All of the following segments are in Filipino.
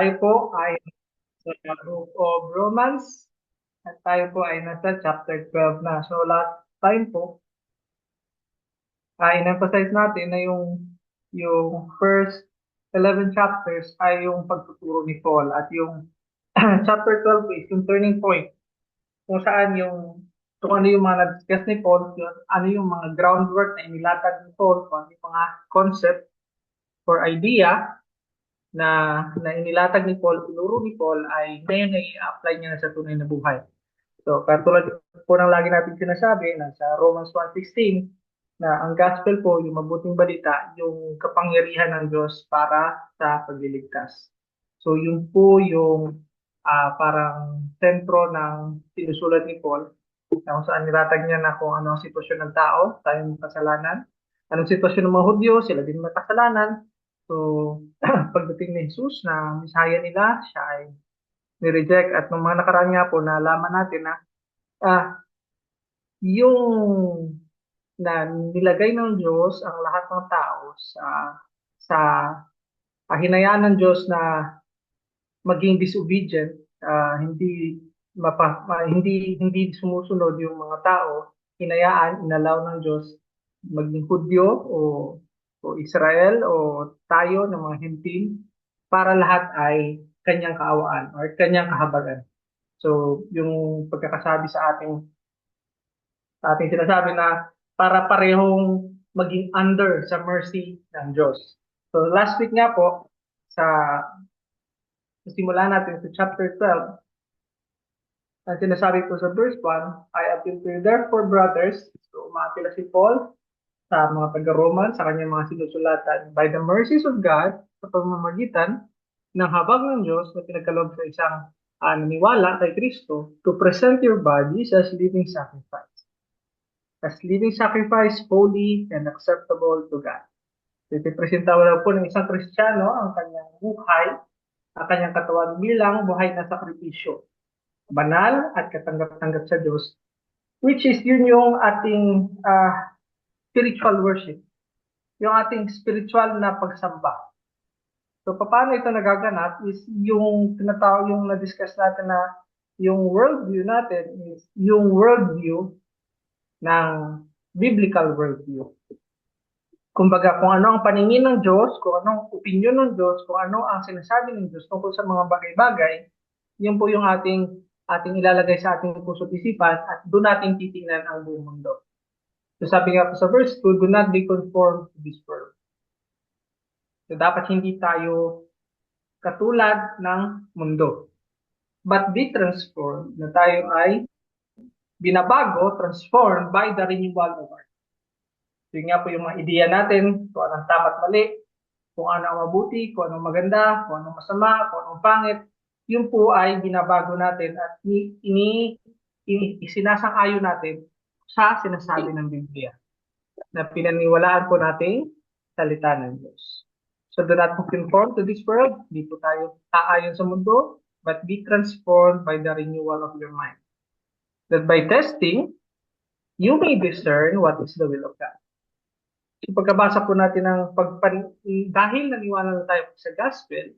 Tayo po ay sa Book of Romans at tayo po ay nasa chapter 12 na. So last time po, in-emphasize natin na yung first 11 chapters ay yung pagtuturo ni Paul at yung chapter 12 is yung turning point kung saan kung ano yung mga na-discuss ni Paul, ano yung mga groundwork na inilatag ni Paul, kung ano yung mga concept or idea na inilatag ni Paul, tinuro ni Paul ay ngayon ay i-apply niya na sa tunay na buhay. So, katulad po ng lagi natin sinasabi na sa Romans 1:16 na ang gospel po, yung mabuting balita, yung kapangyarihan ng Diyos para sa pagliligtas. So, yun po yung parang sentro ng sinusulat ni Paul na kung saan nilatag niya na kung ano ang sitwasyon ng tao, tayong kasalanan, anong sitwasyon ng mga Hudyo, sila din may kasalanan. So, pagdating ni Jesus na misaya nila, siya ay ni-reject at nung mga nakaraan nga po, nalaman natin na ah, yung na nilagay ng Diyos ang lahat ng tao sa hinayaan ng Diyos na maging disobedient, hindi sumusunod yung mga tao, hinayaan, inalaw ng Diyos maging Hudyo o Israel o tayo ng mga Hentil para lahat ay kanyang kaawaan or kanyang kahabagan. So, yung pagkakasabi sa ating sinasabi na para parehong maging under sa mercy ng Diyos. So, last week nga po, sa simula natin sa chapter 12, ang sinasabi po sa verse 1, I appeal to you therefore, brothers, so umaapila si Paul sa mga taga-Roman, sa kanyang mga sinusulatan, by the mercies of God, sa pamamagitan ng habag ng Diyos na pinagkaloob sa isang naniwala kay Kristo, to present your bodies as living sacrifice, holy and acceptable to God. So, ipipresenta wala po ng isang Kristiyano ang kanyang buhay, ang kanyang katawan bilang buhay na sakripisyo, banal at katanggap-tanggap sa Diyos, which is yun yung ating spiritual worship, yung ating spiritual na pagsamba. So, paano ito nagaganap is yung tinatawag, yung na-discuss natin na yung worldview natin is yung worldview ng biblical worldview. Kumbaga, kung ano ang paningin ng Diyos, kung anong opinion ng Diyos, kung ano ang sinasabi ng Diyos tungkol sa mga bagay-bagay, yun po yung ating ilalagay sa ating puso at isipan at doon natin titingnan ang buong mundo. So sabi nga po sa verse 2, do not be conformed to this world. So dapat hindi tayo katulad ng mundo. But be transformed, na tayo ay binabago, transformed by the renewal of our. So yun nga po yung mga ideya natin, kung anong tama at mali, kung ano ang mabuti, kung anong maganda, kung anong masama, kung anong pangit, yun po ay binabago natin at isinasang-ayon natin sa sinasabi ng Biblia na pinaniwalaan po nating salita ng Diyos. So do not conform to this world, hindi po tayo aayon sa mundo, but be transformed by the renewal of your mind. That by testing, you may discern what is the will of God. So pagkabasa po natin dahil naniwala na tayo sa gospel,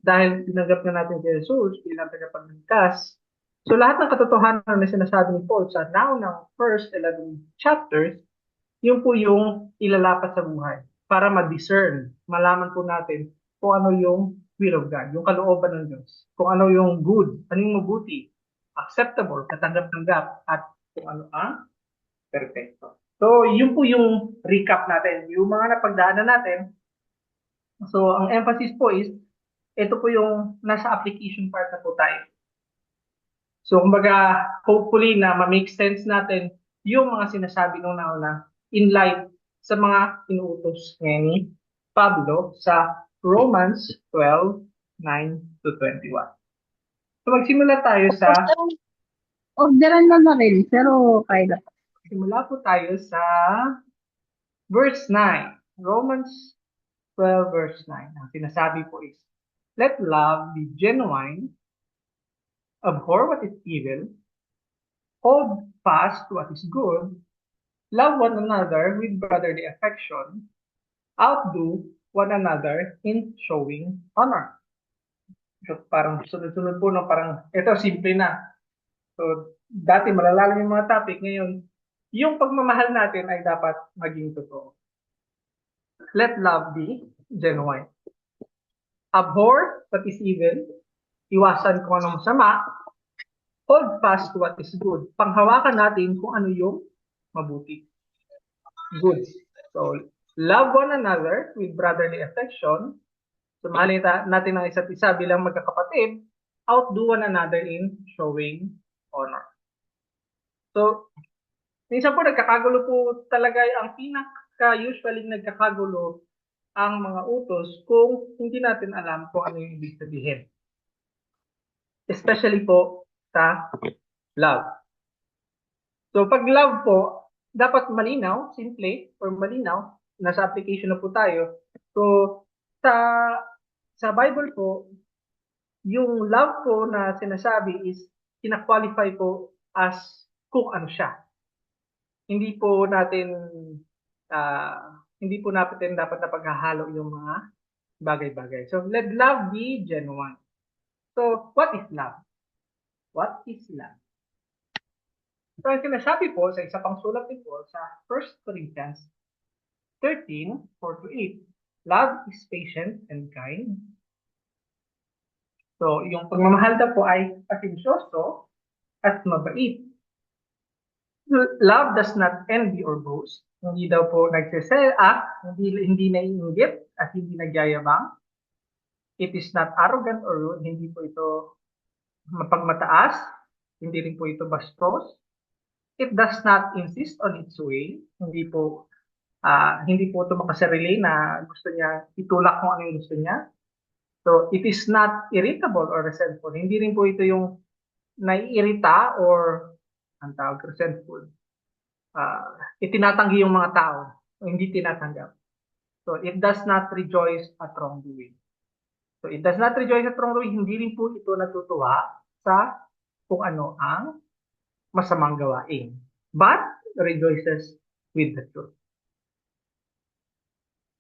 dahil tinanggap na natin si Jesus bilang tagapagligtas, so lahat ng katotohanan na sinasabi ni Paul sa now ng first 11 chapters, yun po yung ilalapat sa buhay para ma-discern, malaman po natin kung ano yung will of God, yung kalooban ng Diyos, kung ano yung good, ano yung mabuti, acceptable, katanggap-tanggap, at kung ano ang perfecto. So, yun po yung recap natin. Yung mga napagdaanan natin, so ang emphasis po is, ito po yung nasa application part na po tayo. So, kumbaga, hopefully na ma-make sense natin yung mga sinasabi nung nauna in light sa mga inuutos ngayon ni Pablo sa Romans 12:9-21. So, magsimula tayo sa Orderan mo na rin, pero kaya. Simula po tayo sa verse 9. Romans 12 verse 9. Ang sinasabi po is, let love be genuine, abhor what is evil, hold fast what is good, love one another with brotherly affection, outdo one another in showing honor. So, parang sunod-sunod po, no? Parang, ito, simple na. So, dati malalalim yung mga topic. Ngayon, yung pagmamahal natin ay dapat maging totoo. Let love be genuine. Abhor what is evil. Iwasan kung anong masama. Hold fast to what is good. Panghawakan natin kung ano yung mabuti. Good. So, love one another with brotherly affection. So, mahalin natin ang isa't isa bilang magkakapatid. Outdo one another in showing honor. So, minsan po nagkakagulo po talaga ang pinaka-usually nagkakagulo ang mga utos kung hindi natin alam kung ano yung ibig sabihin. Especially po sa love. So, pag love po, dapat malinaw, simple, or malinaw, nasa application na po tayo. So, sa Bible po, yung love po na sinasabi is kina-qualify po as kung ano siya. Hindi po natin dapat na paghahalo yung mga bagay-bagay. So, let love be genuine. So, what is love? What is love? So, ang sinasabi po sa isa pang sulat ni Paul sa 1 Corinthians 13:4-8, love is patient and kind. So, yung pagmamahal daw po ay pasensyoso at mabait. Love does not envy or boast. Hindi daw po nagsesela, hindi naiinggit at hindi nagyayabang. It is not arrogant or rude. Hindi po ito mapagmataas. Hindi rin po ito bastos. It does not insist on its way. Hindi po ito makasarili na gusto niya itulak kung ano yung gusto niya. So, it is not irritable or resentful. Hindi rin po ito yung naiirita or ang tawag, resentful. Itinatanggi yung mga tao. O hindi tinatanggap. So, it does not rejoice at wrongdoing. So, it does not rejoice at wrongdoing. Hindi rin po ito natutuwa sa kung ano ang masamang gawain. But, rejoices with the truth.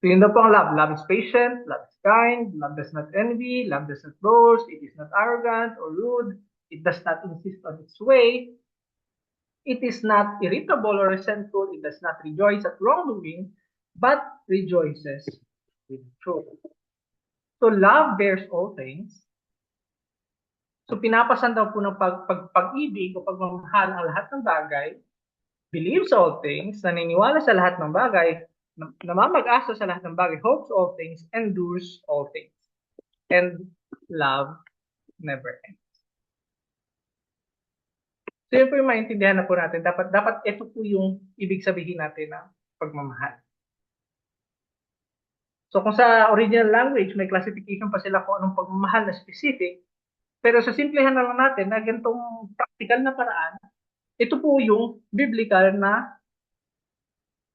So, yun na po ang love. Love is patient, love is kind, love does not envy, love does not boast, it is not arrogant or rude, it does not insist on its way, it is not irritable or resentful, it does not rejoice at wrongdoing, but rejoices with truth. So, love bears all things. So, pinapasan daw po ng pag-ibig o pagmamahal ang lahat ng bagay, believes all things, naniniwala sa lahat ng bagay, namamag-asa sa lahat ng bagay, hopes all things, endures all things. And love never ends. So yun po yung maintindihan na po natin. Dapat ito po yung ibig sabihin natin ng pagmamahal. So kung sa original language, may classification pa sila kung anong pagmamahal na specific. Pero sa simplihan na lang natin, na ganitong practical na paraan, ito po yung biblical na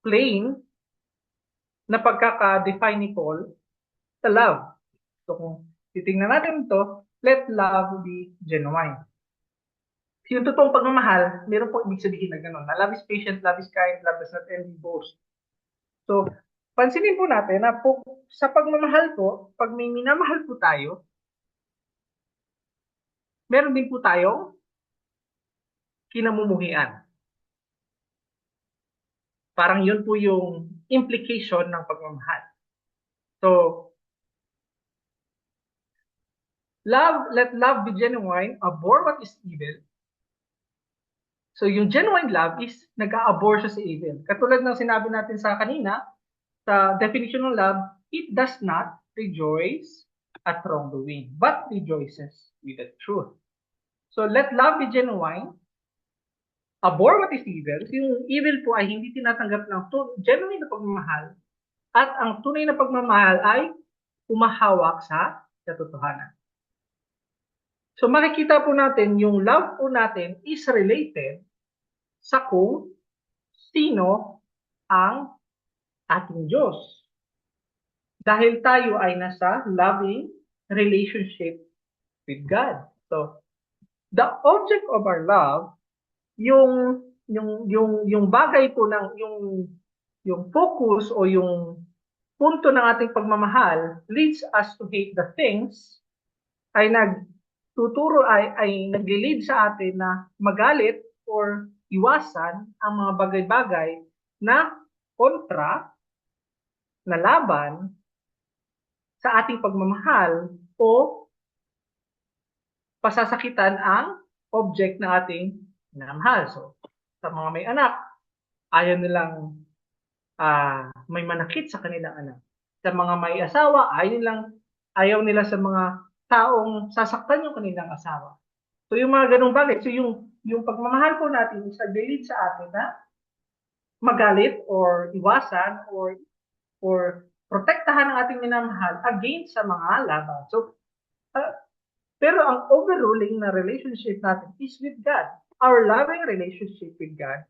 plain na pagkaka-define ni Paul sa love. So kung titingnan natin ito, let love be genuine. Yung totoong pagmamahal, meron po ibig sabihin na gano'n. Na love is patient, love is kind, love does not envy, boast. So, pansinin po natin na po, sa pagmamahal po, pag may minamahal po tayo, meron din po tayong kinamumuhian. Parang yun po yung implication ng pagmamahal. So, let love be genuine, abhor what is evil. So, yung genuine love is nag-a-abhor siya sa evil. Katulad ng sinabi natin sa kanina, sa definition ng love, it does not rejoice at wrongdoing, but rejoices with the truth. So, let love be genuine, abhor what is evil. Yung evil po ay hindi tinatanggap ng genuine na pagmamahal, at ang tunay na pagmamahal ay umahawak sa katotohanan. So, makikita po natin, yung love po natin is related sa kung sino ang ating Diyos. Dahil tayo ay nasa loving relationship with God. So, the object of our love, yung bagay po ng yung focus o yung punto ng ating pagmamahal leads us to hate the things ay nagtuturo ay nagli-lead sa atin na magalit or iwasan ang mga bagay-bagay na kontra, na laban sa ating pagmamahal o pasasakitan ang object na ating minamahal. So, sa mga may anak, ayaw nilang may manakit sa kanilang anak. Sa mga may asawa, ayaw nila sa mga taong sasaktan yung kanilang asawa. So yung mga ganung bagay, so yung pagmamahal po natin is nag-lead sa atin na magalit or iwasan or protektahan ang ating minamahal against sa mga laban. So pero ang overruling na relationship natin is with God. Our loving relationship with God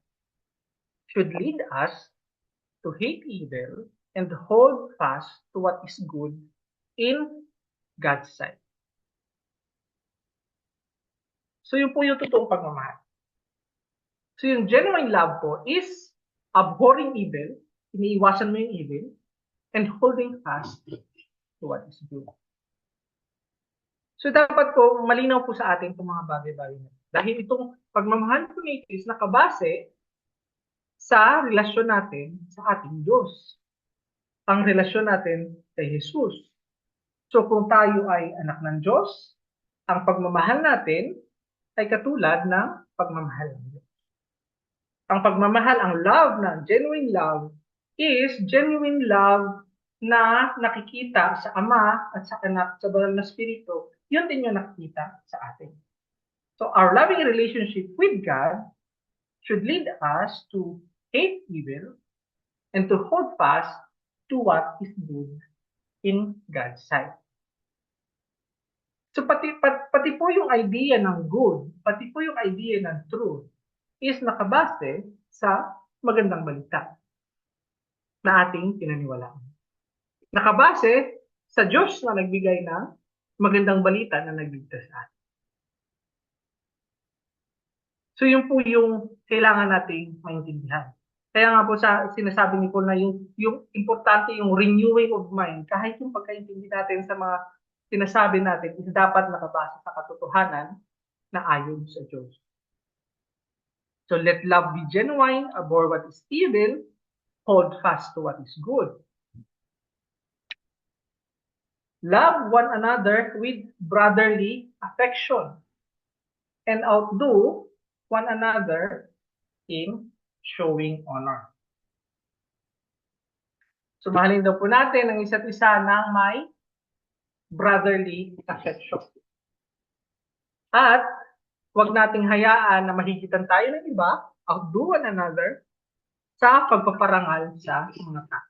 should lead us to hate evil and hold fast to what is good in God's sight. So yun po yung totoong pagmamahal. So yung genuine love po is abhorring evil, iniiwasan mo yung evil, and holding fast to what is good. So dapat po malinaw po sa atin itong mga bagay-bagay na. Dahil itong pagmamahal po ni Chris nakabase sa relasyon natin sa ating Diyos. Ang relasyon natin kay Jesus. So kung tayo ay anak ng Diyos, ang pagmamahal natin ay katulad ng pagmamahal ng Diyos. Ang pagmamahal, ang love na genuine love is genuine love na nakikita sa Ama at sa Anak, sa Banal na Espiritu. Yun din yung nakikita sa atin. So our loving relationship with God should lead us to hate evil and to hold fast to what is good in God's sight. So pati po yung idea ng good, pati po yung idea ng truth is nakabase sa magandang balita na ating pinaniwalaan. Nakabase sa Diyos na nagbigay ng magandang balita na nagligtas sa atin. So yun po yung kailangan nating maintindihan. Kaya nga po sinasabi ni Paul na yung importante yung renewing of mind, kahit yung pagkaintindi natin sa mga sinasabi natin is dapat nakabase sa katotohanan na ayon sa Diyos. So let love be genuine, abhor what is evil, hold fast to what is good. Love one another with brotherly affection and outdo one another in showing honor. So mahalin daw po natin ang isa't isa ng may brotherly affection. At huwag nating hayaan na mahigitan tayo ng iba, outdo one another, sa pagpaparangal sa mga tao.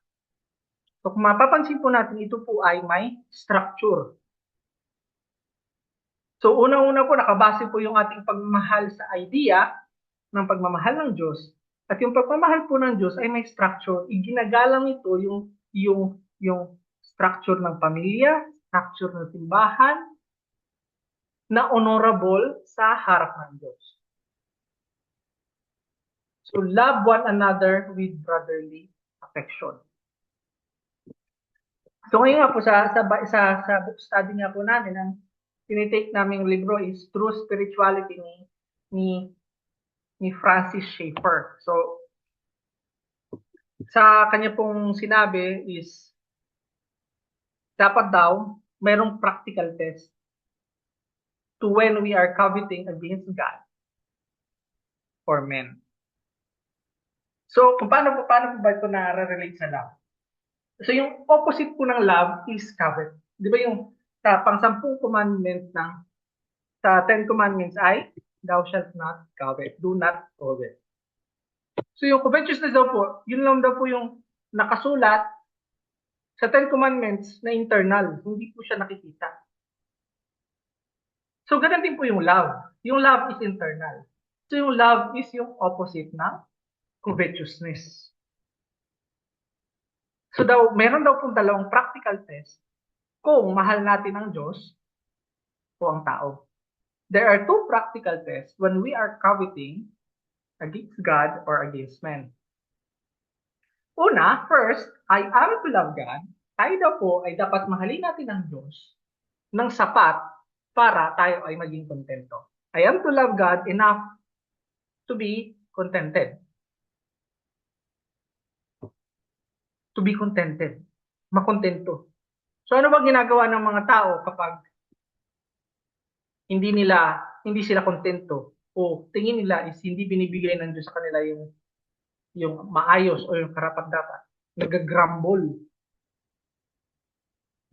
So kung mapapansin po natin, ito po ay may structure. So unang-una po, nakabase po yung ating pagmamahal sa idea ng pagmamahal ng Diyos. At yung pagmamahal po ng Diyos ay may structure. Iginagalang ito yung structure ng pamilya, structure ng simbahan, na honorable sa harap ng Diyos. So love one another with brotherly affection. So ngayon nga po sa book study nga po namin, ang tinitake naming libro is True Spirituality ni Francis Schaeffer. So sa kanya pong sinabi is dapat daw mayroong practical test to when we are coveting against God or men. So paano po ba ito na-relate sa love? So yung opposite po ng love is covet. Di ba yung sa pang-10 commandment sa 10 commandments ay thou shalt not covet, do not covet. So yung covetousness daw po, yun lang daw po yung nakasulat sa 10 commandments na internal, hindi po siya nakikita. So ganun din po yung love. Yung love is internal. So yung love is yung opposite ng covetousness. So meron daw pong dalawang practical test kung mahal natin ang Diyos o ang tao. There are 2 practical tests when we are coveting against God or against men. Una, first, I am to love God. Tayo daw po ay dapat mahalin natin ang Diyos ng sapat para tayo ay maging kontento. I am to love God enough to be contented. To be contented. Makontento. So ano ba ginagawa ng mga tao kapag hindi sila kontento o tingin nila is hindi binibigay ng Diyos sa kanila yung maayos o yung karapat-dapat? Nagagrumble.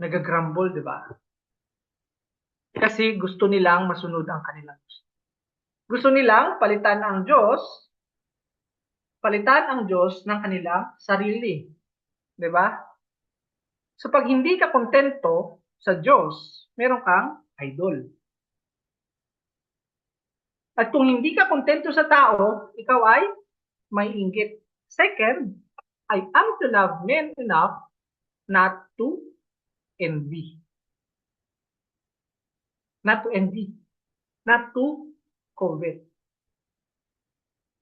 Nagagrumble, di ba? Kasi gusto nilang masunod ang kanilang gusto. Gusto nilang palitan ang Diyos ng kanilang sarili. Di ba? So pag hindi ka kontento sa Diyos, meron kang idol. At kung hindi ka kontento sa tao, ikaw ay may inggit. Second, I am to love men enough not to envy. Not to envy. Not to covet.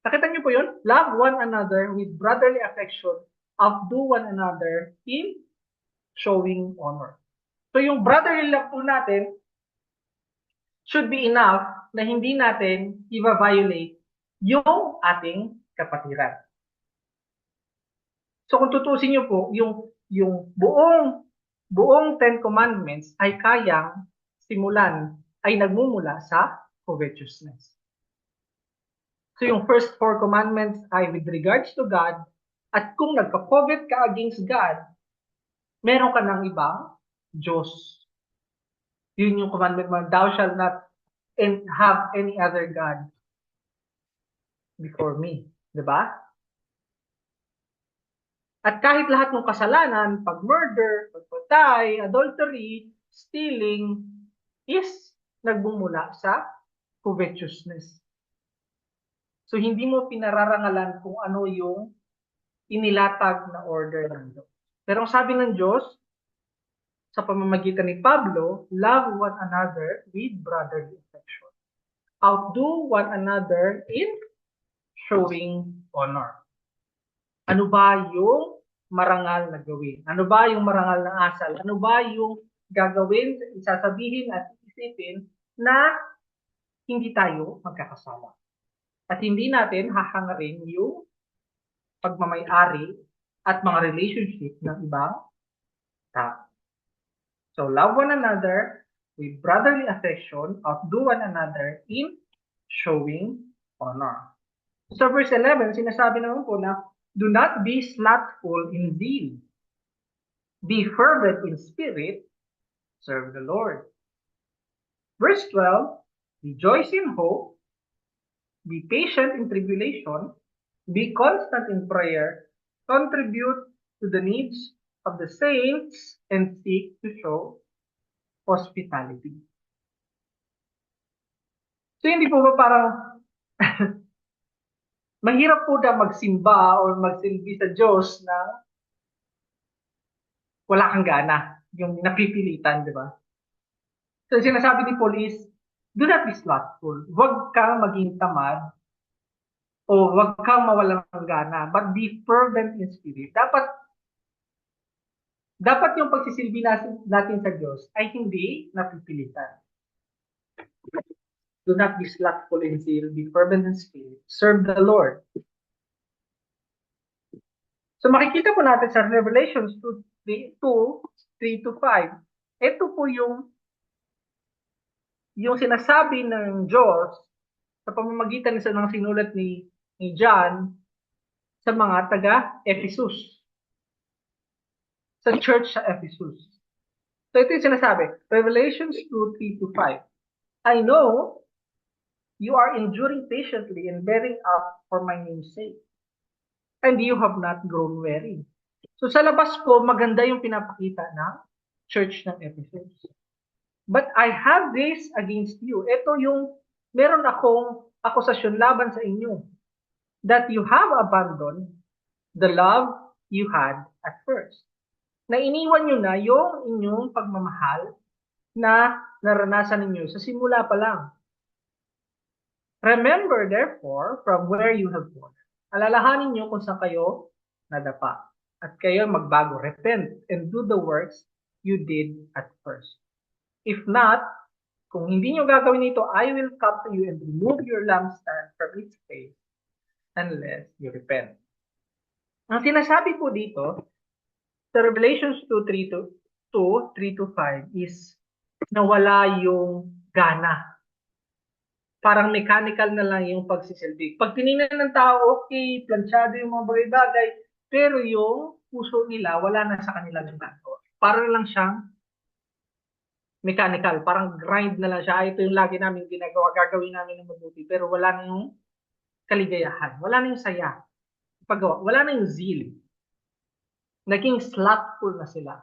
Nakita niyo po yun? Love one another with brotherly affection, outdo one another in showing honor. So yung brotherly love po natin should be enough na hindi natin i-violate yung ating kapatiran. So kung tutusin niyo po, yung buong Ten Commandments ay kayang simulan, ay nagmumula sa covetousness. So yung first 4 commandments ay with regards to God, at kung nagka-covet ka against God, meron ka ng ibang Diyos. Yun yung commandment mo, thou shalt not have any other God before me. Diba? At kahit lahat ng kasalanan, pag-murder, pagpatay, adultery, stealing, is nagbumula sa covetousness. So, hindi mo pinararangalan kung ano yung inilatag na order ng Diyos. Pero ang sabi ng Diyos, sa pamamagitan ni Pablo, love one another with brotherly affection. Outdo one another in showing honor. Ano ba yung marangal na gawin? Ano ba yung marangal na asal? Ano ba yung gagawin, isasabihin at isipin na hindi tayo magkakasala? At hindi natin hahangarin yung pagmamay-ari at mga relationship ng ibang tao. So, love one another with brotherly affection, outdo one another in showing honor. Sa verse 11, sinasabi naman po na, do not be slothful in zeal. Be fervent in spirit. Serve the Lord. Verse 12, rejoice in hope. Be patient in tribulation. Be constant in prayer. Contribute to the needs of the saints and seek to show hospitality. So hindi po ba parang mahirap po na magsimba o magsilbi sa Diyos na wala kang gana, yung napipilitan, di ba? So sinasabi ni Paul is, do not be slothful. Huwag kang maging tamad o huwag kang mawalan ng gana, but be fervent in spirit. Dapat yung pagsisilbi natin sa Diyos ay hindi napipilitan. Do not be slothful in zeal, be fervent in spirit. Serve the Lord. So makikita po natin sa Revelations 2:3-5. Ito po yung sinasabi ng Diyos sa pamamagitan ng sinulat ni John sa mga taga-Ephesus. Sa church sa Ephesus. So ito yung sinasabi, Revelations 2:3-5. I know you are enduring patiently and bearing up for my name's sake. And you have not grown weary. So sa labas po, maganda yung pinapakita ng church ng Ephesus. But I have this against you. Ito yung meron akong akusasyon laban sa inyo. That you have abandoned the love you had at first. Na iniwan nyo na yung inyong pagmamahal na naranasan ninyo sa simula pa lang. Remember, therefore, from where you have fallen. Alalahanin nyo kung saan kayo nadapa. At kayo magbago. Repent and do the works you did at first. If not, Kung hindi nyo gagawin ito, I will come to you and remove your lampstand from its place unless you repent. Ang sinasabi po dito, sa Revelations 2:3 to 3-5 is nawala yung gana. Parang mechanical na lang yung pagsisilbi. Pag tinignan ng tao, okay, planchado yung mga bagay-bagay, pero yung puso nila, wala na sa kanila ginagawa. Para lang siyang mechanical, parang grind na lang siya. Ito yung lagi namin ginagawa, gagawin namin ng mabuti, pero wala na yung kaligayahan, wala na yung saya. Paggawa, wala na yung zeal. Naging slothful na sila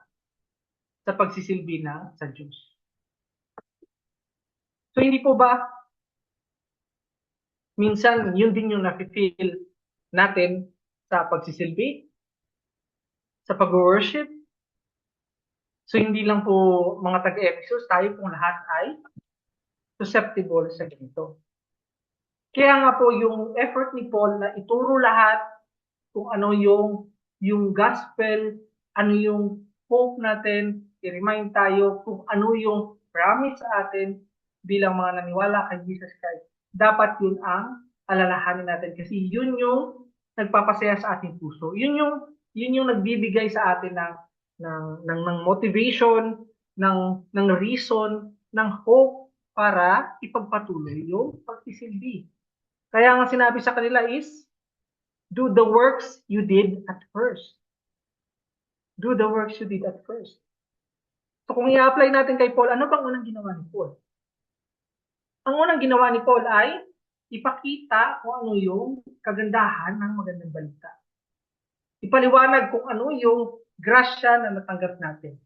sa pagsisilbi na sa Diyos. So hindi po ba minsan yun din yung nafe-feel natin sa pagsisilbi, sa pag-worship? So hindi lang po mga taga-Ephesus, tayo pong lahat ay susceptible sa ganito. Kaya nga po yung effort ni Paul na ituro lahat kung ano yung gospel, ano yung hope natin, i-remind tayo kung ano yung promise sa atin bilang mga naniwala kay Jesus Christ. Dapat yun ang alalahanin natin kasi yun yung nagpapasaya sa ating puso. Yun yung nagbibigay sa atin ng motivation, ng reason, ng hope para ipagpatuloy yung pagsisilbi. Kaya nga sinabi sa kanila is, do the works you did at first. Do the works you did at first. So kung i-apply natin kay Paul, ano bang unang ginawa ni Paul? Ang unang ginawa ni Paul ay ipakita kung ano yung kagandahan ng magandang balita. Ipaliwanag kung ano yung grasya na natanggap natin.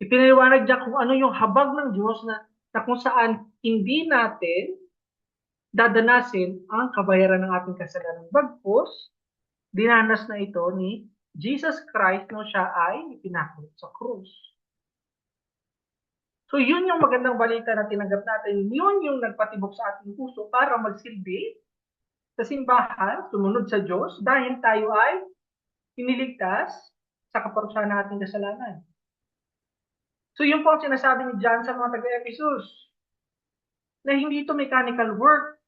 Ipinaliwanag niya kung ano yung habag ng Diyos na kung saan hindi natin dadanasin ang kabayaran ng ating kasalanan. Bagkus, dinanas na ito ni Jesus Christ nung siya ay ipinako sa krus. So yun yung magandang balita na tinanggap natin. Yun yung nagpatibok sa ating puso para magsilbi sa simbahan, sumunod sa Diyos dahil tayo ay iniligtas sa kaparusahan ng ating kasalanan. So yun po ang sinasabi ni John sa mga taga-Ephesus na hindi ito mechanical work.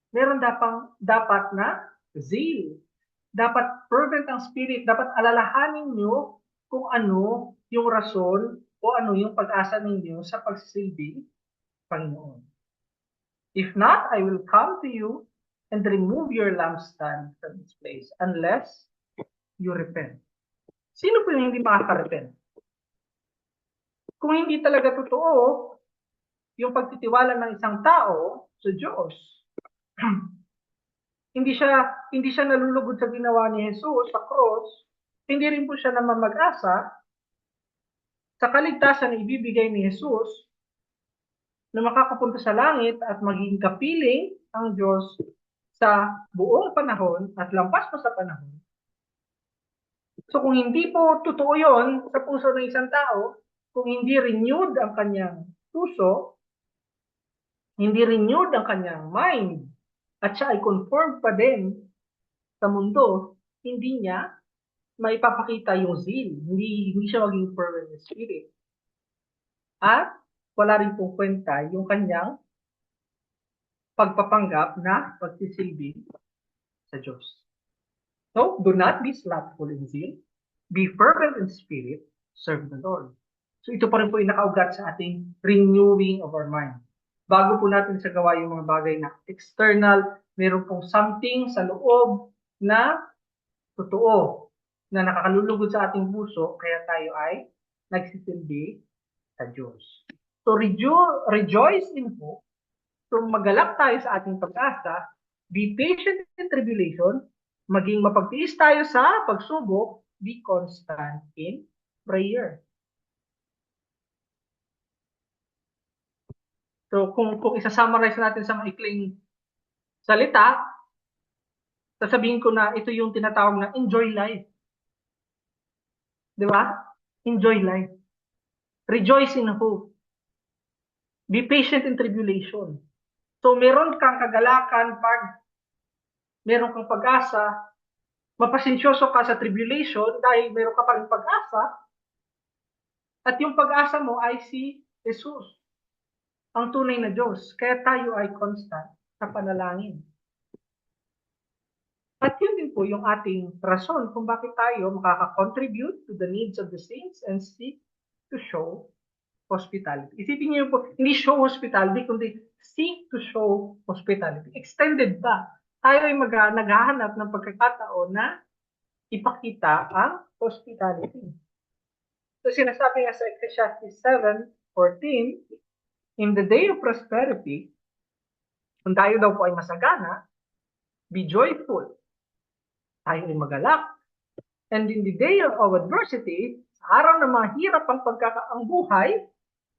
Meron dapat na zeal. Dapat fervent ang spirit. Dapat alalahanin nyo kung ano yung rason o ano yung pag-asa ninyo sa pagsisilbi Panginoon. If not, I will come to you and remove your lampstand from its place unless you repent. Sino po yung hindi makaka-repent? Kung hindi talaga totoo yung pagtitiwala ng isang tao sa Diyos, hindi siya nalulugod sa ginawa ni Jesus sa cross, hindi rin po siya naman mag-asa sa kaligtasan na ibibigay ni Jesus na makakapunta sa langit at maging kapiling ang Diyos sa buong panahon at lampas pa sa panahon. So kung hindi po totoo yon sa puso ng isang tao, kung hindi renewed ang kanyang puso, hindi renewed ang kanyang mind, at siya ay conformed pa din sa mundo, hindi niya maipapakita yung zeal. Hindi siya maging fervent spirit. At wala rin pong kwenta yung kanyang pagpapanggap na pagsisilbi sa Diyos. So, do not be slothful in zeal. Be fervent in spirit. Serve the Lord. So, ito pa rin po yung nakaugat sa ating renewing of our mind. Bago po natin sa gawa yung mga bagay na external, meron pong something sa loob na totoo na nakakalulugod sa ating puso, kaya tayo ay nagsisilbi sa Diyos. So rejoice in hope. So magalak tayo sa ating pag-asa, be patient in tribulation, maging mapagtiis tayo sa pagsubok, be constant in prayer. So kung isa-summarize natin sa maikling salita, sasabihin ko na ito yung tinatawag na enjoy life. Di ba? Enjoy life. Rejoice in hope. Be patient in tribulation. So meron kang kagalakan pag meron kang pag-asa, mapasensyoso ka sa tribulation dahil meron ka pa rin pag-asa, at yung pag-asa mo ay si Jesus. ang tunay na Diyos. Kaya tayo ay constant sa panalangin. At yun din po yung ating rason kung bakit tayo makaka-contribute to the needs of the saints and seek to show hospitality. Isipin niyo po, hindi show hospitality, kundi seek to show hospitality. Extended pa. Tayo ay naghahanap ng pagkakataon na ipakita ang hospitality. So sinasabi nga sa Ecclesiastes 7:14, in the day of prosperity, kung tayo daw po ay masagana, be joyful. Tayo ay magalak. And in the day of adversity, sa araw na mahirap ang ang buhay,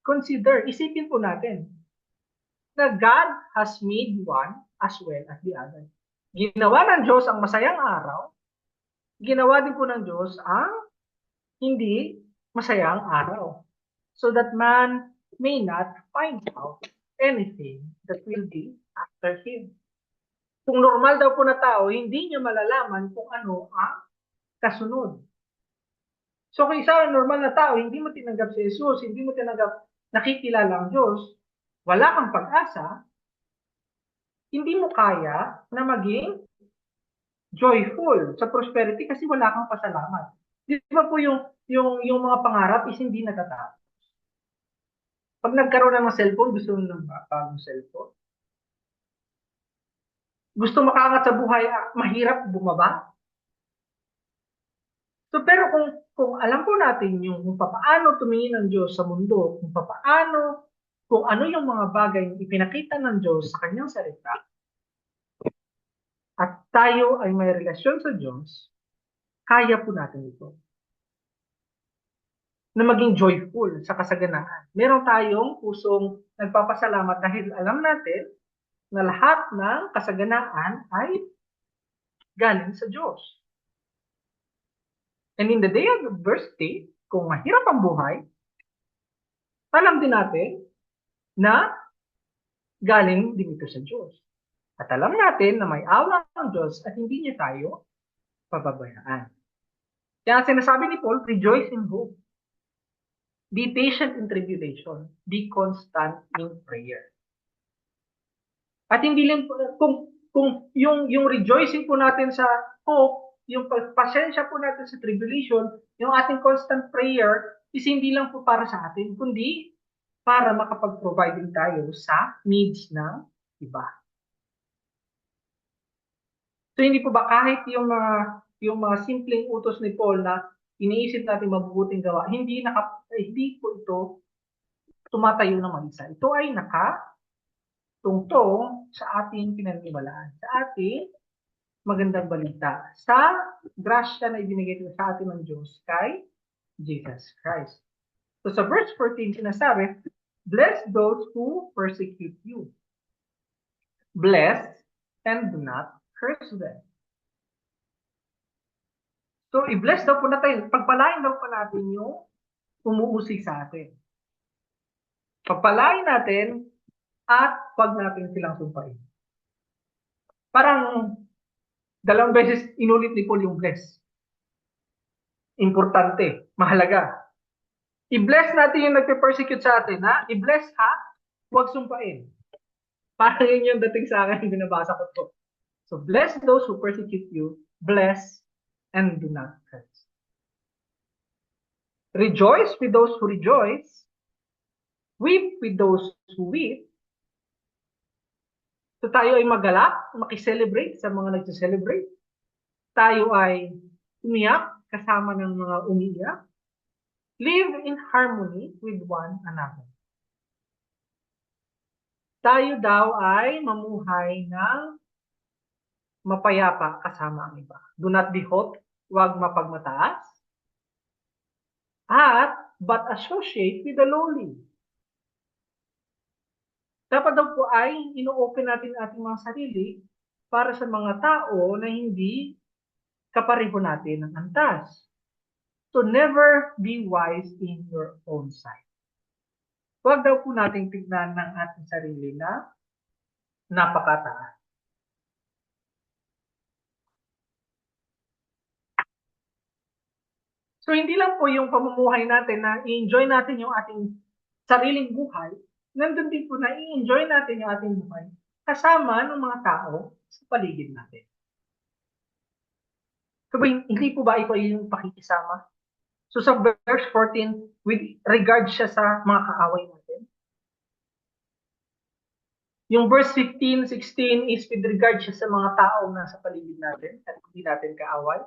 consider, isipin po natin, na God has made one as well as the other. Ginawa ng Diyos ang masayang araw, ginawa din po ng Diyos ang hindi masayang araw. So that man may not find out anything that will be after him. Kung normal daw po na tao, hindi niya malalaman kung ano ang kasunod. So kung isa normal na tao, hindi mo tinanggap si Jesus, hindi mo tinanggap nakikilala ang Diyos, wala kang pag-asa, hindi mo kaya na maging joyful sa prosperity kasi wala kang pasalamat. Di ba po yung mga pangarap is hindi natatapos. Pag nagkaroon ng cellphone, gusto mo ng bagong cellphone. Gusto makaangat sa buhay, mahirap bumaba. So pero kung alam po natin yung kung paano tumingin ng Diyos sa mundo, kung ano yung mga bagay na ipinakita ng Diyos sa kanyang salita, at tayo ay may relasyon sa Diyos, kaya po natin ito. Na maging joyful sa kasaganaan. Meron tayong pusong nagpapasalamat dahil alam natin na lahat ng kasaganaan ay galing sa Diyos. And in the day of adversity, kung mahirap ang buhay, alam din natin na galing din ito sa Diyos. At alam natin na may awa ang Diyos at hindi niya tayo pababayaan. Kaya sinasabi ni Paul, rejoice in hope. Be patient in tribulation. Be constant in prayer. At hindi lang kung yung rejoicing po natin sa hope, yung pasensya po natin sa tribulation, yung ating constant prayer is hindi lang po para sa atin, kundi para makapag-provide din tayo sa needs ng iba. So hindi po ba kahit yung mga simpleng utos ni Paul na iniisip natin mabubuting gawa, hindi po ito tumatayo ng mag-isa. Ito ay nakatungtong sa ating pinaniniwalaan, sa ating magandang balita, sa grasya na ibinigay sa atin ng Diyos kay Jesus Christ. So sa verse 14, sinasabi, bless those who persecute you. Bless and do not curse them. So, i-bless daw po natin, pagpalain daw po natin yung umuusig sa atin. Pagpalain natin at wag natin silang sumpain. Parang dalawang beses inulit ni Paul yung bless. Importante, mahalaga. I-bless natin yung nagpe-persecute sa atin, ha? I-bless ha, wag sumpain. Parang yun yung dating sa akin, binabasa ko to. So, bless those who persecute you, bless and do not curse. Rejoice with those who rejoice, weep with those who weep. So tayo ay magalak, makiselebrate sa mga nagse-celebrate. Tayo ay umiyak kasama ng mga umiiyak. Live in harmony with one another. Tayo daw ay mamuhay ng mapayapa kasama ang iba. Do not be hot, huwag mapagmataas. But associate with the lowly. Dapat daw po ay ino-open natin ating mga sarili para sa mga tao na hindi kapareho natin ng antas. So never be wise in your own sight. Huwag daw po nating tignan ng ating sarili na napakataas. So hindi lang po yung pamumuhay natin na i-enjoy natin yung ating sariling buhay, nandun din po na i-enjoy natin yung ating buhay kasama ng mga tao sa paligid natin. So, hindi po ba ito yung pakikisama? So sa verse 14, with regard siya sa mga kaaway natin. Yung verse 15, 16 is with regard siya sa mga tao na sa paligid natin at hindi natin kaaway.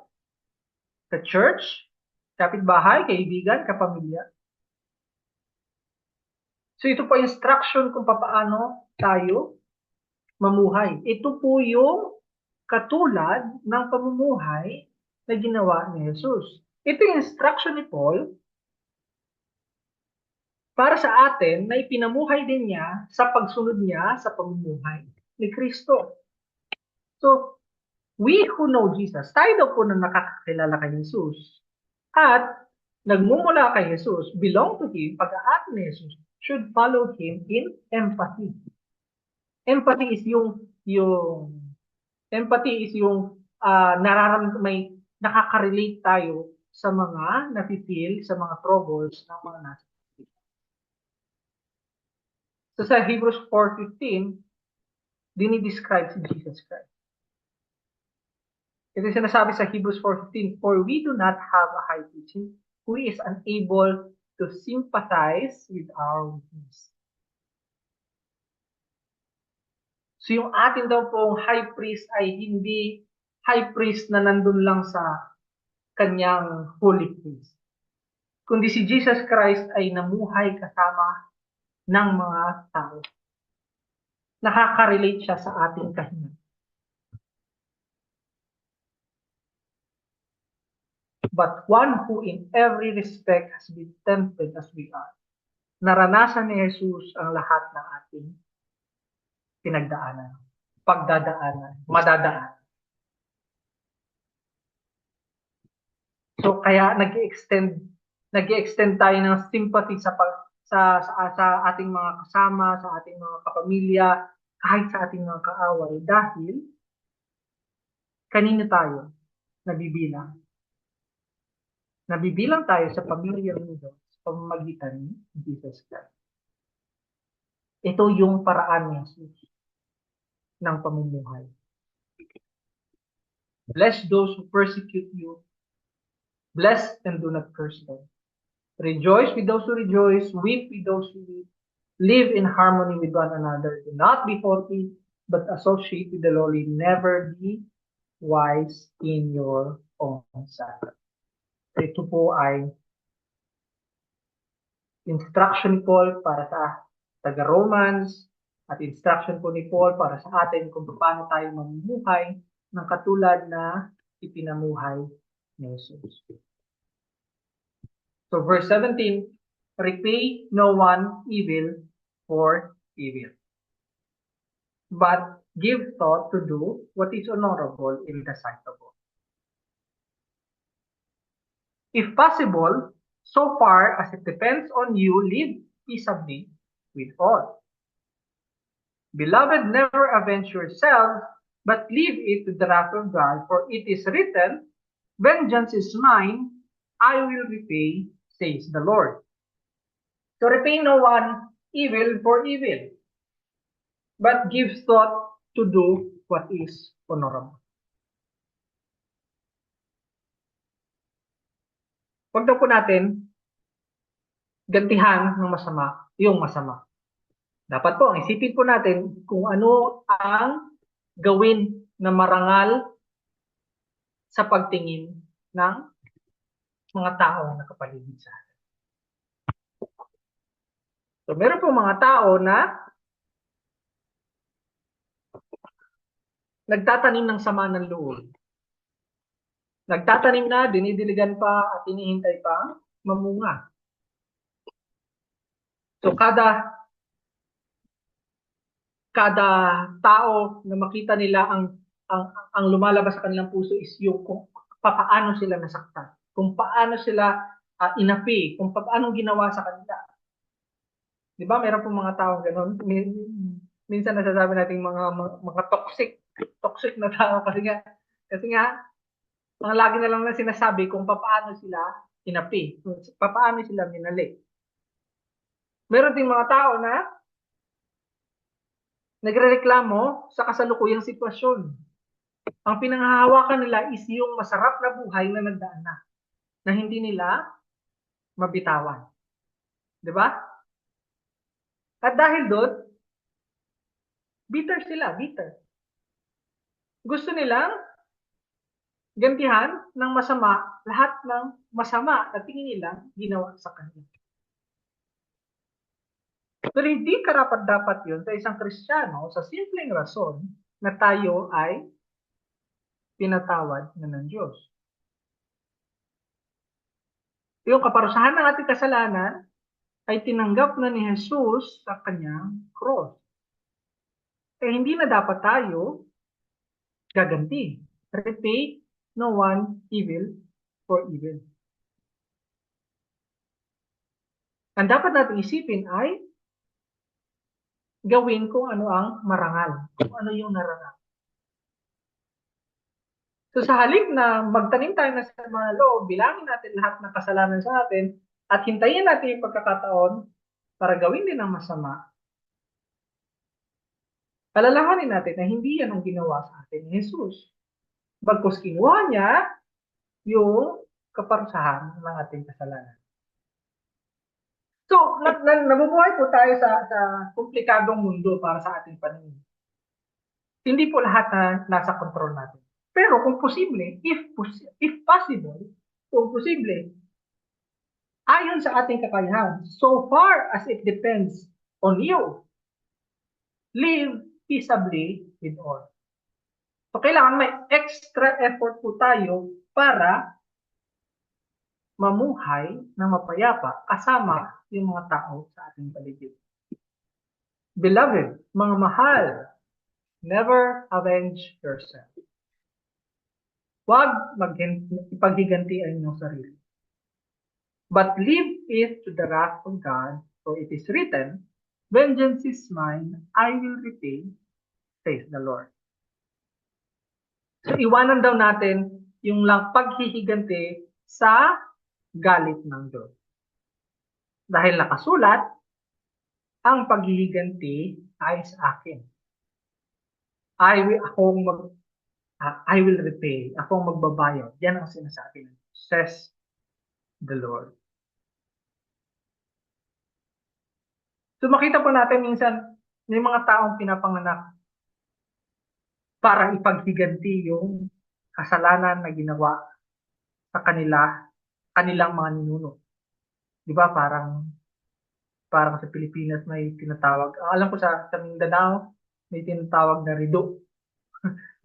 Sa church, kapitbahay, kaibigan, kapamilya. So ito po instruction kung paano tayo mamuhay. Ito po yung katulad ng pamumuhay na ginawa ni Jesus. Ito yung instruction ni Paul para sa atin na ipinamuhay din niya sa pagsunod niya sa pamumuhay ni Kristo. So, we who know Jesus, tayo daw po na nakakakilala kay Jesus at nagmumula kay Jesus, belong to Him, pag-aat ni Jesus, should follow Him in empathy. Empathy is may nakaka-relate tayo sa mga nafe-feel, sa mga troubles ng mga nasa. So sa Hebrews 4:15, dinidescribe si Jesus Christ. Ito yung sinasabi sa Hebrews 4:15, for we do not have a high priest who is unable to sympathize with our weakness. So yung atin daw pong high priest ay hindi high priest na nandun lang sa kanyang holy place. Kundi si Jesus Christ ay namuhay kasama ng mga tao. Nakaka-relate siya sa ating kahinaan. But one who in every respect has been tempted as we are. Naranasan ni Jesus ang lahat ng ating pinagdaanan, pagdadaanan, madadaanan. So kaya nag-extend tayo ng sympathy sa ating mga kasama, sa ating mga kapamilya, kahit sa ating mga kaaway dahil kanino tayo nabibilang? Nabibilang tayo sa pamilya ng Diyos sa pamamagitan ni Jesus Christ. Ito yung paraan ni Jesus ng pamumuhay. Bless those who persecute you. Bless and do not curse them. Rejoice with those who rejoice. Weep with those who weep. Live in harmony with one another. Do not be haughty, but associate with the lowly. Never be wise in your own sight. Ito po ay instruction ni Paul para sa taga-Romans at instruction po ni Paul para sa atin kung paano tayo mamumuhay ng katulad na ipinamuhay ni Jesus. So verse 17, repay no one evil for evil, but give thought to do what is honorable in the sight of all. If possible, so far as it depends on you, live peaceably with all. Beloved, never avenge yourselves, but leave it to the wrath of God, for it is written, vengeance is mine, I will repay, says the Lord. So repay no one evil for evil, but give thought to do what is honorable. Huwag daw po natin gantihan ng masama yung masama. Dapat po, ang isipin po natin kung ano ang gawin na marangal sa pagtingin ng mga tao na kapaligid sa atin. So, meron po mga tao na nagtatanim ng sama ng loob. Nagtatanim na, dinidiligan pa, at hinihintay pa mamunga. So, kada tao na makita nila ang lumalabas sa kanilang puso is yung kung paano sila nasaktan, kung paano sila inapi, kung paano ginawa sa kanila. Di ba? Meron pong mga tao gano'n. Minsan nasasabi natin mga toxic na tao kasi nga mga lagi na lang na sinasabi kung paano sila inapi, kung paano sila minali. Meron ding mga tao na nagrereklamo sa kasalukuyang sitwasyon. Ang pinanghahawakan nila is yung masarap na buhay na nagdaan na hindi nila mabitawan. Di ba? At dahil doon, bitter sila, bitter. Gusto nilang gantihan ng masama lahat ng masama na tingin nilang ginawa sa kanila. Pero hindi karapat-dapat yun sa isang Kristiyano sa simpleng rason na tayo ay pinatawad na ng Diyos. Yung kaparusahan ng ating kasalanan ay tinanggap na ni Jesus sa kanyang cross. Hindi na dapat tayo gaganti. Repay no one evil for evil. Ang dapat natin isipin ay gawin kung ano ang marangal. Kung ano yung narangal. So sa halip na magtanim tayo na sa mga loob, bilangin natin lahat ng kasalanan sa atin at hintayin natin yung pagkakataon para gawin din ang masama, alalahanin natin na hindi yan ang ginawa sa atin ni Jesus. Bagkus kinuha niya yung kaparusahan ng ating kasalanan. So, nabubuhay po tayo sa komplikadong mundo para sa ating paningin. Hindi po lahat na nasa kontrol natin. Pero kung posible, if possible, kung posible, ayon sa ating kakayahan, so far as it depends on you, live peaceably with all. So, kailangan may extra effort po tayo para mamuhay ng mapayapa kasama yung mga tao sa ating paligid. Beloved, mga mahal, never avenge yourself. Huwag ipaghiganti ang inyong sarili. But leave it to the wrath of God, for it is written, vengeance is mine, I will repay, says the Lord. So, iwanan daw natin yung lang paghihiganti sa galit ng Diyos. Dahil nakasulat, ang paghihiganti ay sa akin. I will repay. Ako ang magbabayad. Yan ang sinasabi ng Diyos, says the Lord. So makita po natin minsan may mga taong pinapanganak para ipaghiganti yung kasalanan na ginawa sa kanilang mga ninuno. Di ba parang sa Pilipinas may tinatawag. Alam ko sa Mindanao may tinatawag na rido.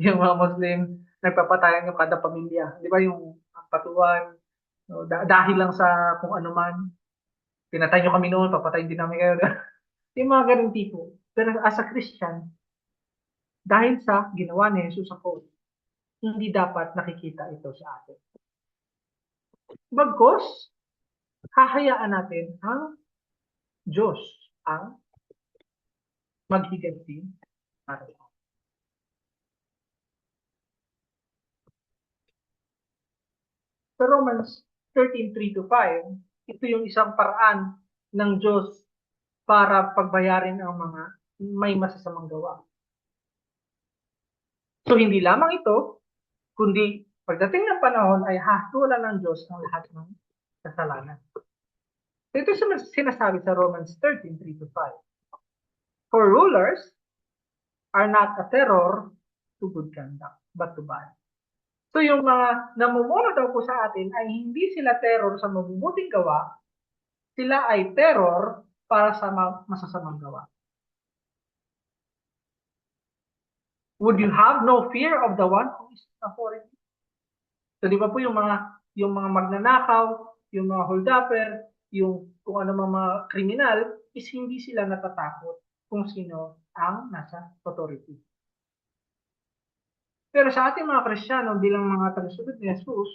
Yung mga Muslim nagpapatayan yung kada pamilya. Di ba yung patuan, dahil lang sa kung ano man, pinatay nyo kami noon, papatayin din namin kayo. Yung mga ganun tipo. Pero as a Christian, dahil sa ginawa ni Jesus sa cross, hindi dapat nakikita ito sa atin. Bagkus, hahayaan natin ang Diyos ang maghiganti para sa atin. Sa Romans 13:3-5, ito yung isang paraan ng Diyos para pagbayarin ang mga may masasamang gawa. So hindi lamang ito, kundi pagdating ng panahon ay hahatulan ng Diyos ang lahat ng kasalanan. So ito yung sinasabi sa Romans 13:3-5. For rulers are not a terror to good conduct, but to bad. So yung mga namumuno daw po sa atin ay hindi sila terror sa mabubuting gawa, sila ay terror para sa masasamang gawa. Would you have no fear of the one who is authority? So di ba po yung mga magnanakaw, yung mga holdupper, yung kung ano mga kriminal, is hindi sila natatakot kung sino ang nasa authority. Pero sa ating mga Kristiyano bilang mga tagasunod ni Jesus,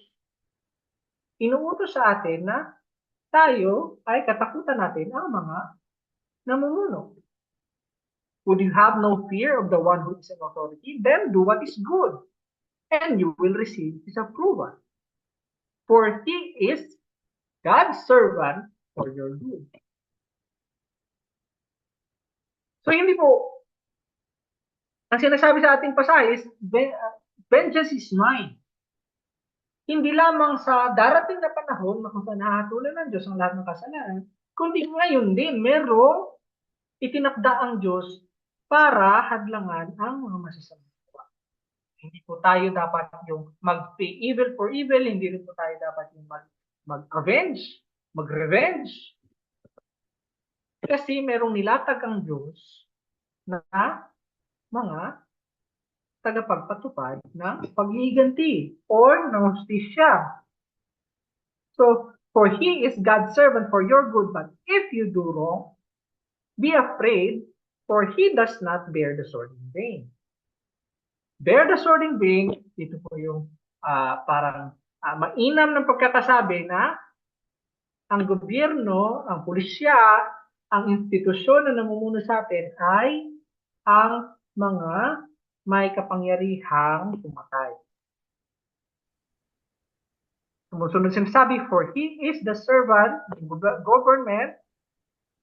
inuutos sa atin na tayo ay katakutan natin ang mga namumuno. Would you have no fear of the one who is in authority? Then do what is good, and you will receive his approval. For he is God's servant for your good. So hindi po Ang sinasabi sa ating pasahe is, vengeance is mine. Hindi lamang sa darating na panahon na kung saan hahatulan ng Diyos ang lahat ng kasalanan, kundi ngayon din, merong itinakda ang Diyos para hadlangan ang mga masasamang gawa. Hindi po tayo dapat yung mag-pay evil for evil, hindi rin po tayo dapat yung mag-avenge, mag-revenge. Kasi merong nilatag ang Diyos na mga tagapagpatupad ng pagliganti or ng hustisya. So, for he is God's servant for your good, but if you do wrong, be afraid, for he does not bear the sword in vain. Bear the sword in vain, dito po yung parang mainam ng pagkakasabi na ang gobyerno, ang pulisya, ang institusyon na namumuno sa atin ay ang mga may kapangyarihang pumatay. Sumusunod sinasabi, for he is the servant of government,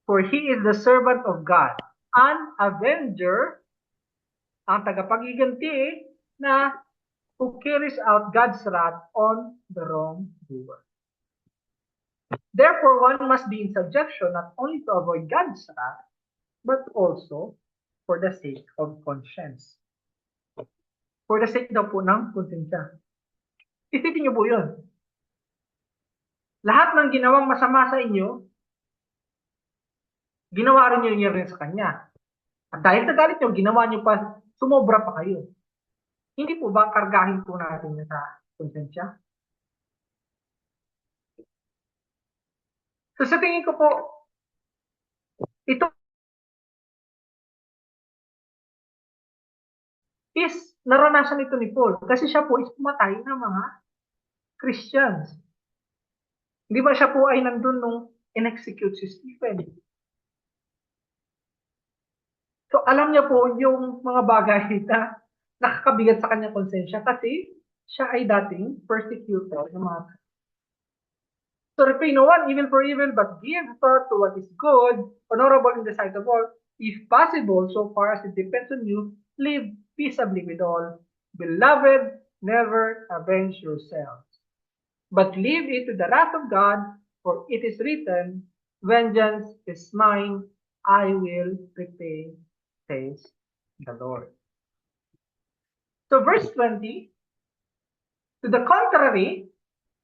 for he is the servant of God, an avenger, ang tagapagiganti na who carries out God's wrath on the wrongdoer. Therefore, one must be in subjection not only to avoid God's wrath, but also for the sake of conscience. For the sake daw po ng konsensya. Isipin niyo po yun. Lahat ng ginawang masama sa inyo, ginawa rin niyo rin sa kanya. At dahil sa galit niyo, ginawa niyo pa, sumobra pa kayo. Hindi po ba kargahin po natin sa konsensya? So sa tingin ko po, ito is naranasan ito ni Paul kasi siya po is pumatay ng mga Christians. Hindi ba siya po ay nandun nung in-execute si Stephen? So alam niya po yung mga bagay na nakakabigat sa kanyang konsensya kasi siya ay dating persecutor ng mga. So repay no one evil for evil, but give thought to what is good, honorable in the sight of all. If possible, so far as it depends on you, live peaceably with all. Beloved, never avenge yourselves, but leave it to the wrath of God, for it is written, vengeance is mine, I will repay, says the Lord. So verse 20, to the contrary,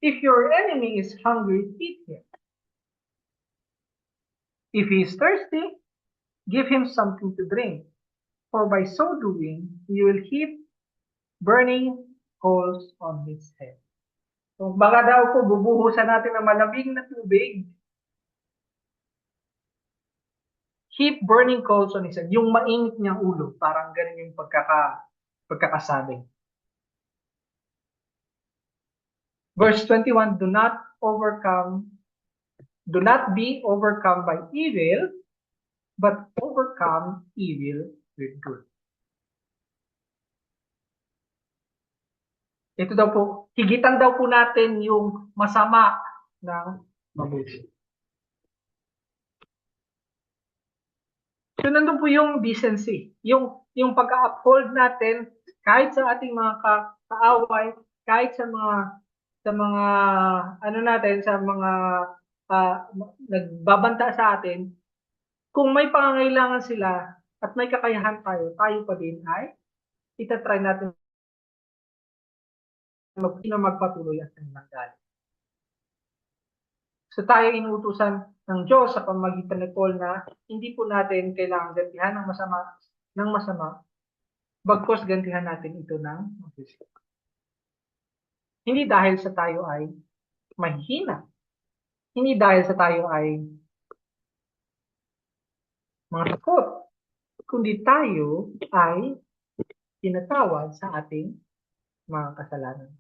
if your enemy is hungry, feed him. If he is thirsty, give him something to drink, for by so doing, you will heap burning coals on his head. So baka daw po bubuhusan natin ng malamig na tubig, heap burning coals on his head, yung mainit niyang ulo, parang ganun yung pagkakasabi. Verse 21, do not be overcome by evil, but overcome evil with good. Ito daw po, higitan daw po natin yung masama ng mabuti. So nandun po yung decency, yung pagka-uphold natin kahit sa ating mga kaaway, kahit sa mga ano natin, sa mga nagbabanta sa atin, kung may pangangailangan sila at may kakayahan tayo pa din ay itatry natin magpatuloy at nanggaling. So tayo inuutusan ng Diyos sa pamamagitan ni Paul na hindi po natin kailangan gantihan ng masama, bagkus gantihan natin ito ng mabuti. Hindi dahil sa tayo ay mahihina, hindi dahil sa tayo ay mga takot, kundi tayo ay tinatawad sa ating mga kasalanan.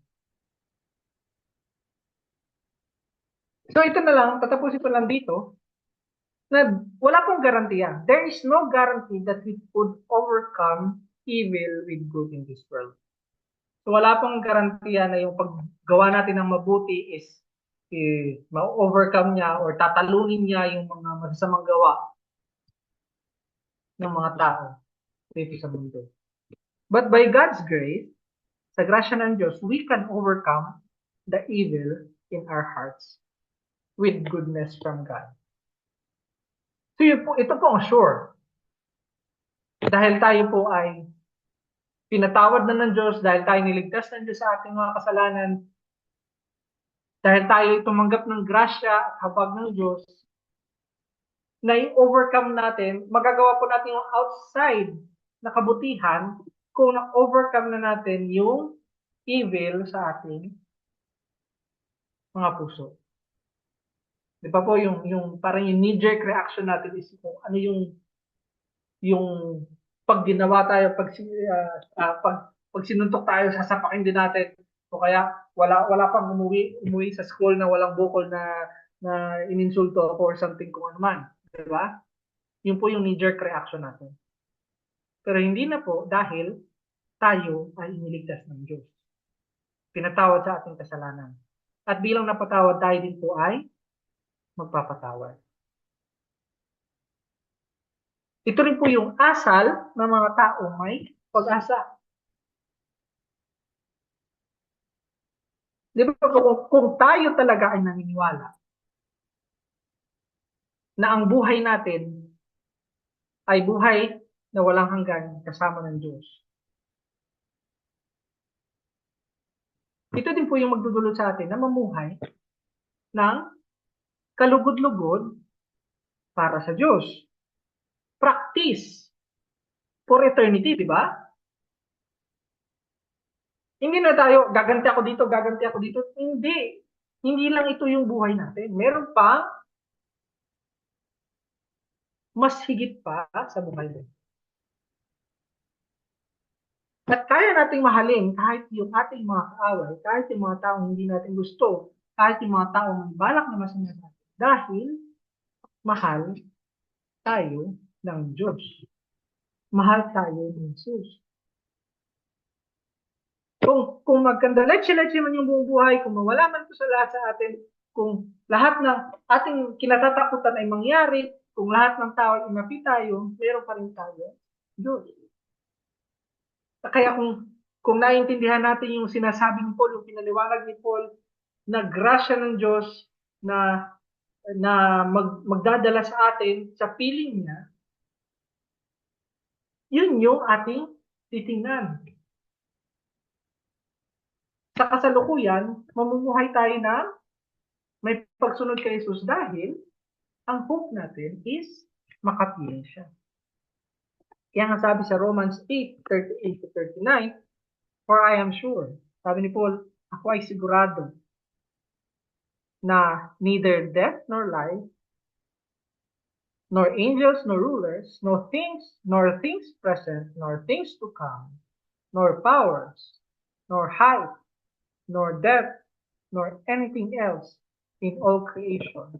So ito na lang, tatapusin ko lang dito, na wala pong garantiya. There is no guarantee that we could overcome evil with good in this world. So wala pong garantiya na yung paggawa natin ng mabuti is ma-overcome niya or tatalunin niya yung mga masasamang gawa ng mga tao dito sa mundo. But by God's grace, sa grasya ng Diyos, we can overcome the evil in our hearts with goodness from God. So yun po, ito po ang sure. Dahil tayo po ay pinatawad na ng Diyos, dahil tayo niligtas ng Diyos sa ating mga kasalanan, dahil tayo tumanggap ng grasya at habag ng Diyos, na i-overcome natin, magagawa po natin yung outside na kabutihan kung na-overcome na natin yung evil sa ating mga puso. Di ba po yung parang yung knee-jerk reaction natin is kung ano yung pag ginawa tayo, pag sinuntok tayo, sasapakin din natin. O kaya wala pang umuwi sa school na walang bukol na ininsulto ako or something kung ano man. Di ba? Yun po yung knee-jerk reaction natin. Pero hindi na po dahil tayo ay iniligtas ng Diyos. Pinatawad sa ating kasalanan. At bilang napatawad, tayo din po ay magpapatawad. Ito rin po yung asal ng mga taong may pag-asa. Di ba kung tayo talaga ay naniniwala na ang buhay natin ay buhay na walang hanggan kasama ng Diyos. Ito din po yung magdudulot sa atin na mamuhay ng kalugod-lugod para sa Diyos. Practice for eternity, di ba? Hindi na tayo, gaganti ako dito. Hindi. Hindi lang ito yung buhay natin. Meron pa mas higit pa sa buhay natin. At kaya nating mahalin kahit yung ating mga kaaway, kahit yung mga taong hindi natin gusto, kahit yung mga taong may balak na masama natin. Dahil mahal tayo ng Diyos. Mahal tayo ng Jesus. Kung magkandaletse-letse man yung buong buhay, kung mawala man ito sa lahat sa atin, kung lahat ng ating kinatatakutan ay mangyari, kung lahat ng tao ay inapi tayo, meron pa rin tayo Diyos. Kaya kung naiintindihan natin yung sinasabi ni Paul, yung pinaliwanag ni Paul, na grasya ng Diyos na magdadala sa atin sa piling niya, yun yung ating titingnan. Sa kasalukuyan, mamumuhay tayo na may pagsunod kay Jesus dahil ang hope natin is makapiling siya. Kaya nga sabi sa Romans 8:38-39, for I am sure, sabi ni Paul, ako ay sigurado na neither death nor life, nor angels nor rulers, nor things present, nor things to come, nor powers, nor height, nor depth, nor anything else in all creation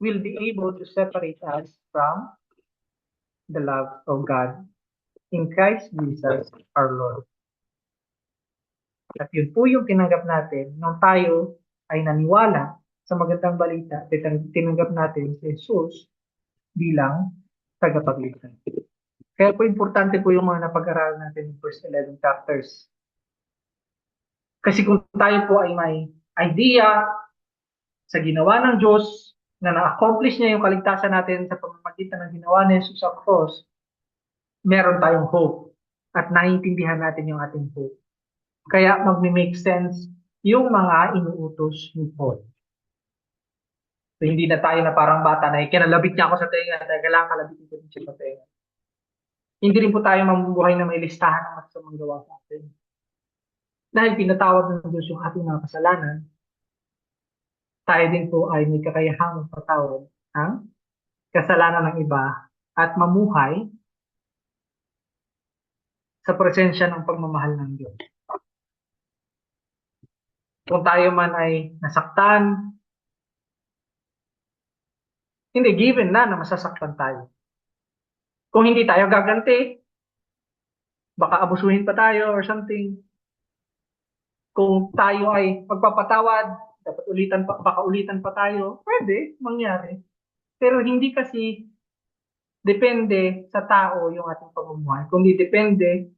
will be able to separate us from the love of God in Christ Jesus our Lord. At yun po yung tinanggap natin nung tayo ay naniwala sa magandang balita, tinanggap natin si Jesus bilang tagapagligtas. Kaya po importante po yung mga napag-aralan natin in first 11 chapters. Kasi kung tayo po ay may idea sa ginawa ng Diyos na na-accomplish niya yung kaligtasan natin sa pamamagitan ng ginawa ni Jesus sa cross, meron tayong hope at naiintindihan natin yung ating hope. Kaya magme-make sense yung mga inuutos ni Paul. So, hindi na tayo na parang bata na kinalabit niya ako sa tenga at kailangan kalabitin ko din siya sa tenga. Hindi rin po tayo mamubuhay na may listahan ng masamang gawa sa atin. Dahil pinatawad ng Diyos yung ating mga kasalanan, tayo din po ay may kakayahang magpatawad ang kasalanan ng iba at mamuhay sa presensya ng pagmamahal ng Diyos. Kung tayo man ay nasaktan, hindi, given na masasaktan tayo. Kung hindi tayo gaganti, baka abusuhin pa tayo or something. Kung tayo ay magpapatawad, dapat baka ulitan pa tayo, pwede mangyari. Pero hindi kasi depende sa tao yung ating pamumuhay. Kundi depende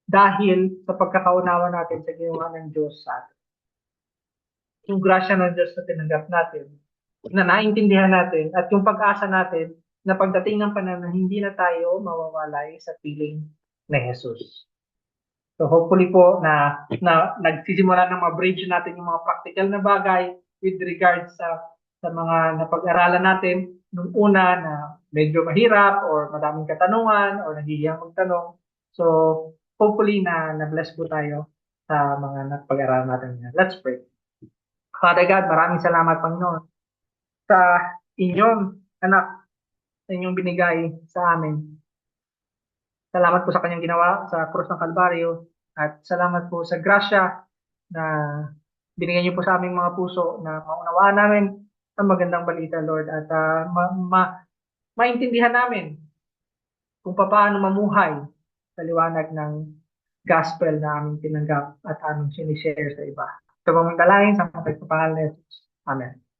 dahil sa pagkakaunawa natin sa ginawa ng Diyos sa atin. Yung grasya ng Diyos na tinanggap natin, na naintindihan natin, at yung pag-asa natin na pagdating ng panahon na hindi na tayo mawawalay sa piling ni Jesus. So hopefully po na nagsisimula ng ma-bridge natin yung mga practical na bagay with regards sa mga napag-aralan natin nung una na medyo mahirap or madaming katanungan or nahihiyang magtanong. So hopefully na-bless po tayo sa mga napag-aralan natin. Let's pray. Father God, maraming salamat Panginoon sa inyong anak, sa inyong binigay sa amin. Salamat po sa kanyang ginawa sa krus ng Kalbaryo at salamat po sa grasya na binigay niyo po sa aming mga puso na maunawaan namin ang magandang balita, Lord, at maintindihan namin kung paano mamuhay sa liwanag ng gospel na aming tinanggap at aming sinishare sa iba. Ito pong dalangin sa mga pagpapahalin ni Jesus. Amen.